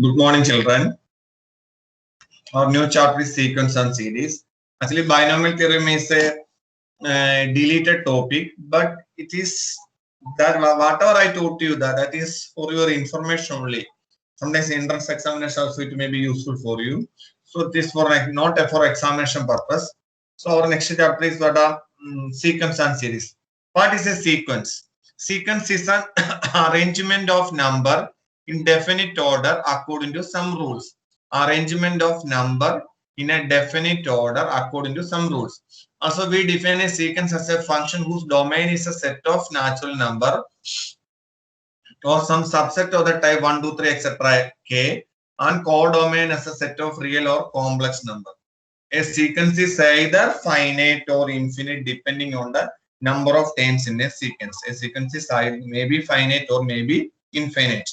Good morning, children. Our new chapter is sequence and series. Actually, binomial theorem is a deleted topic, but it is that whatever I taught you that is for your information only. Sometimes entrance examination also it may be useful for you. So this for not for examination purpose. So our next chapter is what sequence and series. What is a sequence? Sequence is an arrangement of number in definite order according to some rules. Arrangement of number in a definite order according to some rules. Also, we define a sequence as a function whose domain is a set of natural number or some subset of the type 1, 2, 3, etc. k, and codomain as a set of real or complex number. A sequence is either finite or infinite depending on the number of terms in a sequence. A sequence is maybe finite or maybe infinite.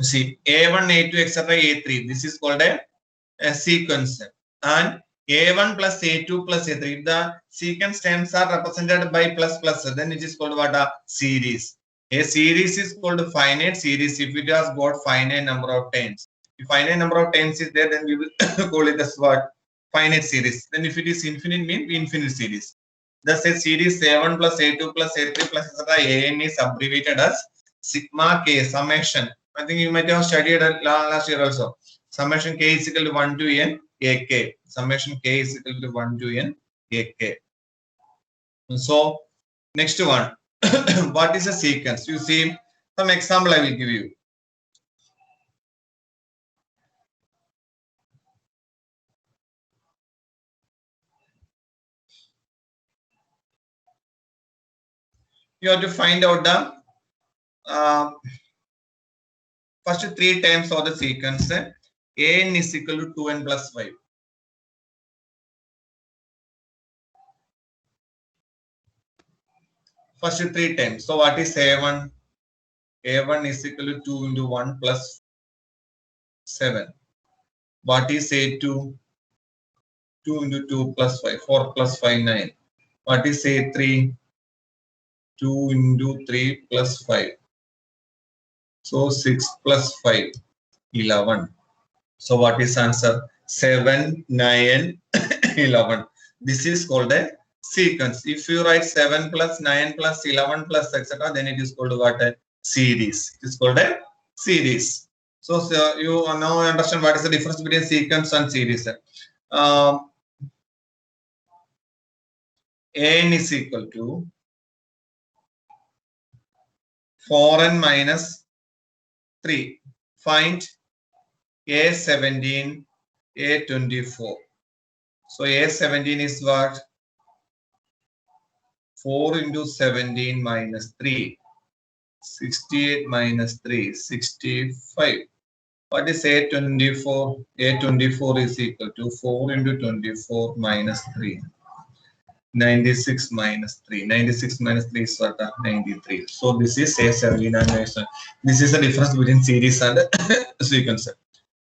See, A1, A2, etc., A3. This is called a sequence. And A1 plus A2 plus A3. If the sequence terms are represented by plus plus, then it is called what a series. A series is called finite series if it has got finite number of terms. If finite number of terms is there, then we will call it as what? Finite series. Then if it is infinite, means infinite series. Thus, a series A1 plus A2 plus A3 plus etc. AN is abbreviated as sigma k, summation. I think you might have studied last year also. Summation k is equal to 1 to n ak. Summation k is equal to 1 to n ak. So, next one. What is a sequence? You see, some example I will give you. You have to find out the first 3 times of the sequence. An is equal to 2n plus 5. First 3 times. So what is A1? A1 is equal to 2 into 1 plus 7. What is A2? 2 into 2 plus 5. 4 plus 5, 9. What is A3? 2 into 3 plus 5. So 6 plus 5, 11. So what is answer? 7, 9, 11. This is called a sequence. If you write 7 plus 9 plus 11 plus etc., then it is called what? A series. It is called a series. So you now understand what is the difference between sequence and series. An is equal to 4n minus 3. Find A17, A24. So A17 is what? 4 into 17 minus 3. 68 minus 3, 65. What is A24? A24 is equal to 4 into 24 minus 3. 96 minus 3. 96 minus 3 is what? 93. So this is A17 and A7. This is the difference between series and sequence.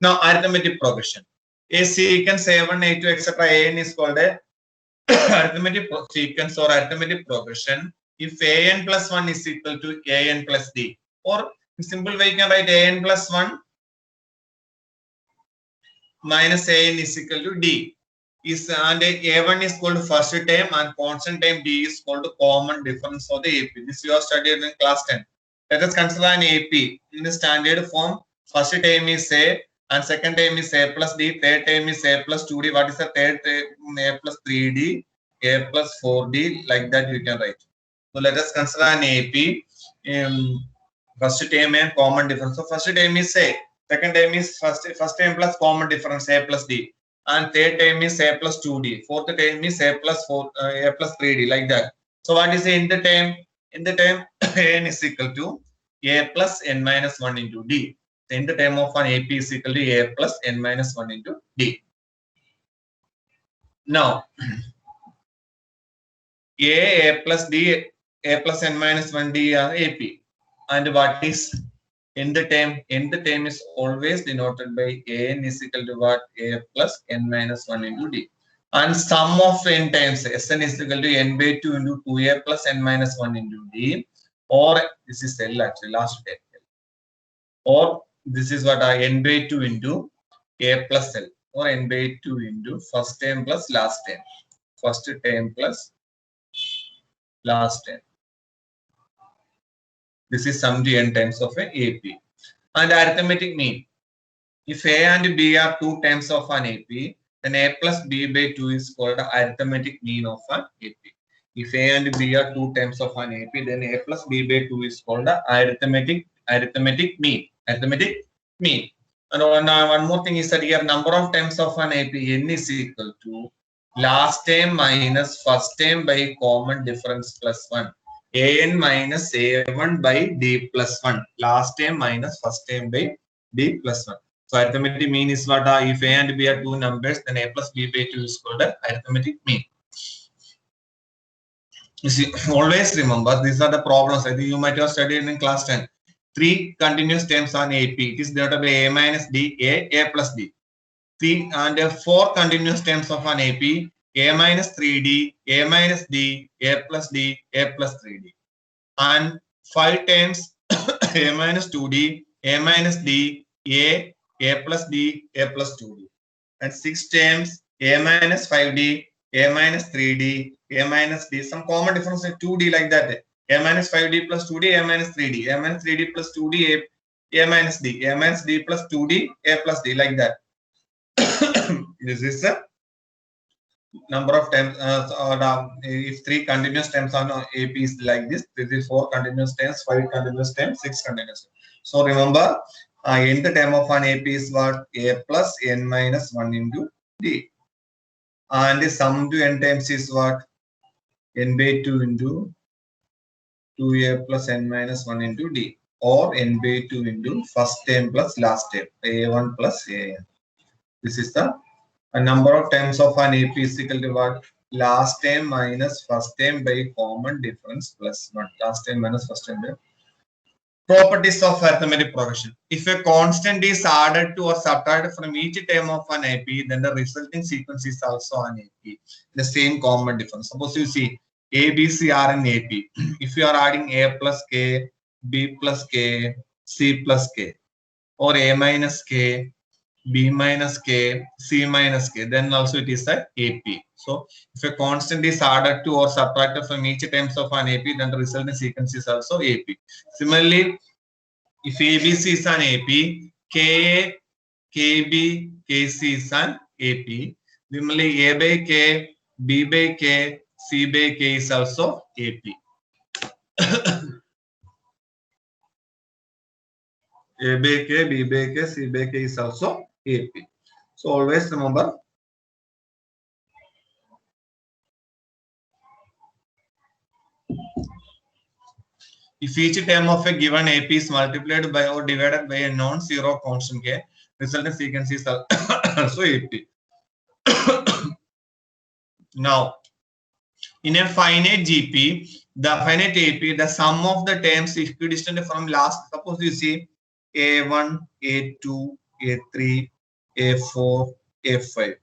Now arithmetic progression. A sequence A1, A2, etc. An is called a arithmetic sequence or arithmetic progression if an plus 1 is equal to an plus d, or in simple way you can write an plus 1 minus an is equal to d. And a1 is called first term and constant term d is called common difference of the AP. This you have studied in class 10. Let us consider an AP in the standard form. First term is a and second term is a plus d, third term is a plus 2d. What is the third term? A plus 3d, a plus 4d, like that you can write. So let us consider an AP. First term and common difference. So first term is a, second term is first term plus common difference a plus d, and third term is a plus 2d. Fourth term is a plus 3d, like that. So what is the in the term? In the term n is equal to a plus n minus 1 into d. In the term of an AP is equal to a plus n minus 1 into d. Now a plus d, a plus n minus 1 d are AP. And what is in the term? In the term is always denoted by n is equal to what? A plus n minus 1 into d. And sum of n times Sn is equal to n by 2 into 2a plus n minus 1 into d, or this is L actually, last term. or this is what n by 2 into a plus l, or n by 2 into first term plus last term, first term plus last term. This is sum to n times of an AP. And arithmetic mean, if A and B are two terms of an AP, then A plus B by 2 is called the arithmetic mean of an AP. If A and B are two terms of an AP, then A plus B by 2 is called the arithmetic mean. Arithmetic mean. And one more thing is that here number of terms of an AP, n is equal to last term minus first term by common difference plus 1. An minus a1 by d plus 1. Last term minus first term by d plus 1. So arithmetic mean is what? If a and b are two numbers, then a plus b by 2 is called arithmetic mean. You see, always remember these are the problems. I think you might have studied in class 10. Three continuous terms on AP. It is denoted by a minus d, a plus d. Three and four continuous terms of an AP. A minus 3d, a minus d, a plus d, a plus 3d. And five terms a minus 2d, a minus d, a plus d, a plus 2d. And six terms a minus 5d, a minus 3d, a minus d. Some common difference in 2d like that. A minus 5d plus 2d, a minus 3d, a minus 3d plus 2d, a minus d, a minus d plus 2d, a plus d, like that. This is the number of terms. If three continuous terms on AP is like this, this is four continuous terms, five continuous terms, six continuous terms. So remember, nth term of an AP is what? A plus n minus 1 into d. And the sum to n times is what? N by 2 into 2a plus n minus 1 into d, or n by 2 into first term plus last term, a1 plus an. This is the number of terms of an AP is equal to what? Last term minus first term by common difference plus 1. Last term minus first term by. Properties of arithmetic progression. If a constant is added to or subtracted from each term of an AP, then the resulting sequence is also an AP. The same common difference. Suppose you see A, B, C are an AP. If you are adding A plus K, B plus K, C plus K, or A minus K, B minus K, C minus K, then also it is an AP. So if a constant is added to or subtracted from each terms of an AP, then the resulting sequence is also AP. Similarly, if ABC is an AP, KA, KB, KC is an AP. Similarly, A by K, B by K, C by K is also AP. A by K, B by K, C by K is also AP. So always remember, if each term of a given AP is multiplied by or divided by a non-zero constant K, resultant sequence is also AP. Now, in a finite GP, the finite AP, the sum of the terms is equidistant from last. Suppose you see A1, A2, A3, A4, A5.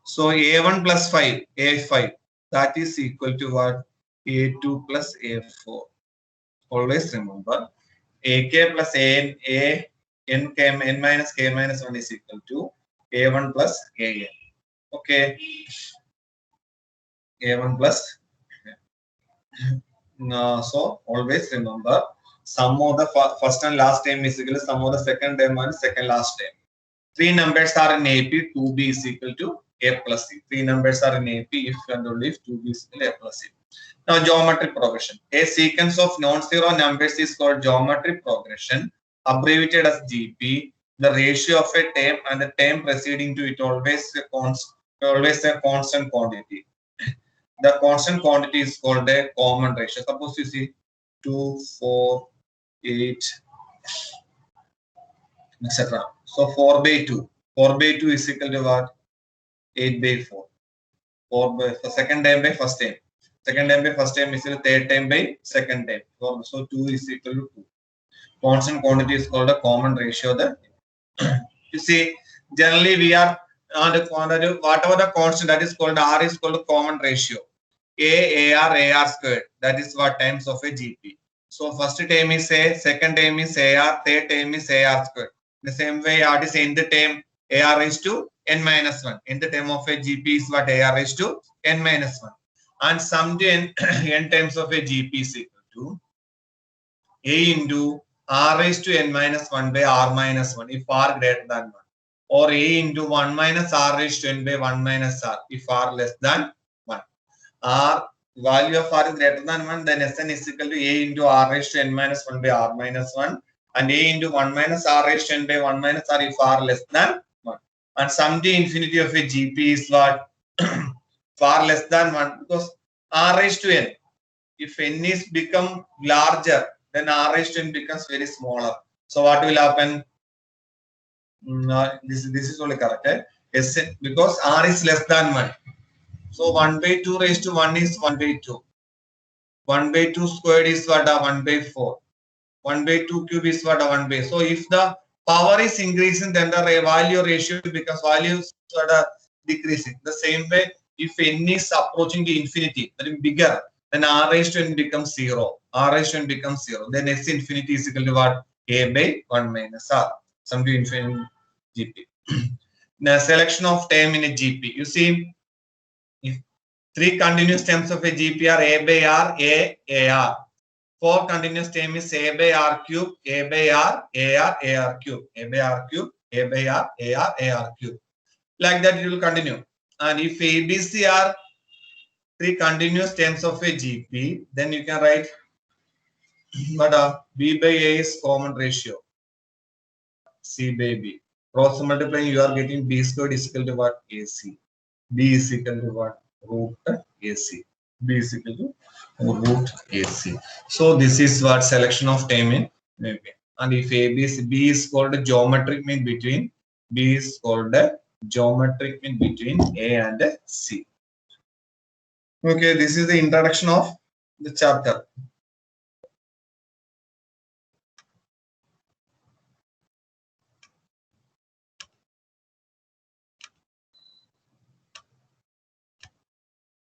So A1 plus 5, A5, that is equal to what? A2 plus A4. Always remember, AK plus AN, N minus K minus 1 is equal to A1 plus AN. Okay. A1 plus. So always remember, sum of the first and last term is equal to sum of the second term and second last term. Three numbers are in AP, 2b is equal to A plus C. Three numbers are in AP if and only if 2b is equal to A plus C. Now geometric progression. A sequence of non-zero numbers is called geometric progression, abbreviated as GP. The ratio of a term and the term preceding to it always a constant quantity. The constant quantity is called a common ratio. Suppose you see 2, 4, 8, etc. So 4 by 2. 4 by 2 is equal to what? 8 by 4. 4 by second time by first time. Second time by first time is equal to third time by second time. So 2 is equal to 2. Constant quantity is called a common ratio. You see, generally we are whatever the constant that is called R is called a common ratio. AR squared. That is what times of a GP. So first term is A, second term is AR, third term is AR squared. The same way, what is nth term? AR raised to n minus 1. Nth term of a GP is what? AR raised to n minus 1. And sum to n, n terms of a GP is equal to A into R raised to n minus 1 by R minus 1 if R greater than 1. Or A into 1 minus R raised to n by 1 minus R if R less than 1. R value of R is greater than 1, then Sn is equal to A into R raised to n minus 1 by R minus 1 and A into 1 minus R raised to n by 1 minus R if R less than 1. And sum to infinity of a GP is what? Far less than 1 because R raised to n. If n is become larger, then R raised to n becomes very smaller. So what will happen? This is only correct. Sn, because R is less than 1. So 1 by 2 raised to 1 is 1 by 2. 1 by 2 squared is what? 1 by 4. 1 by 2 cube is what? 1 by. So if the power is increasing, then the value ratio becomes values sort of decreasing. The same way, if n is approaching to infinity, that is bigger, then R raised to n becomes 0. R raised to n becomes 0. Then S infinity is equal to what? A by 1 minus R. Sum to infinity GP. The selection of term in a GP. You see, if 3 continuous terms of a GP are A by R, A, AR. 4 continuous term is A by R cube, A by R, AR, AR cube, A by R cube, A by R, AR, AR cube. Like that you will continue. And if ABC are 3 continuous terms of a GP, then you can write what B by A is common ratio. C by B. Cross multiplying, you are getting B squared is equal to what? AC. B is equal to what? Root AC. B is equal to root AC. So this is what selection of term in maybe. And if B is called a geometric mean between, B is called a geometric mean between A and C. Okay, this is the introduction of the chapter.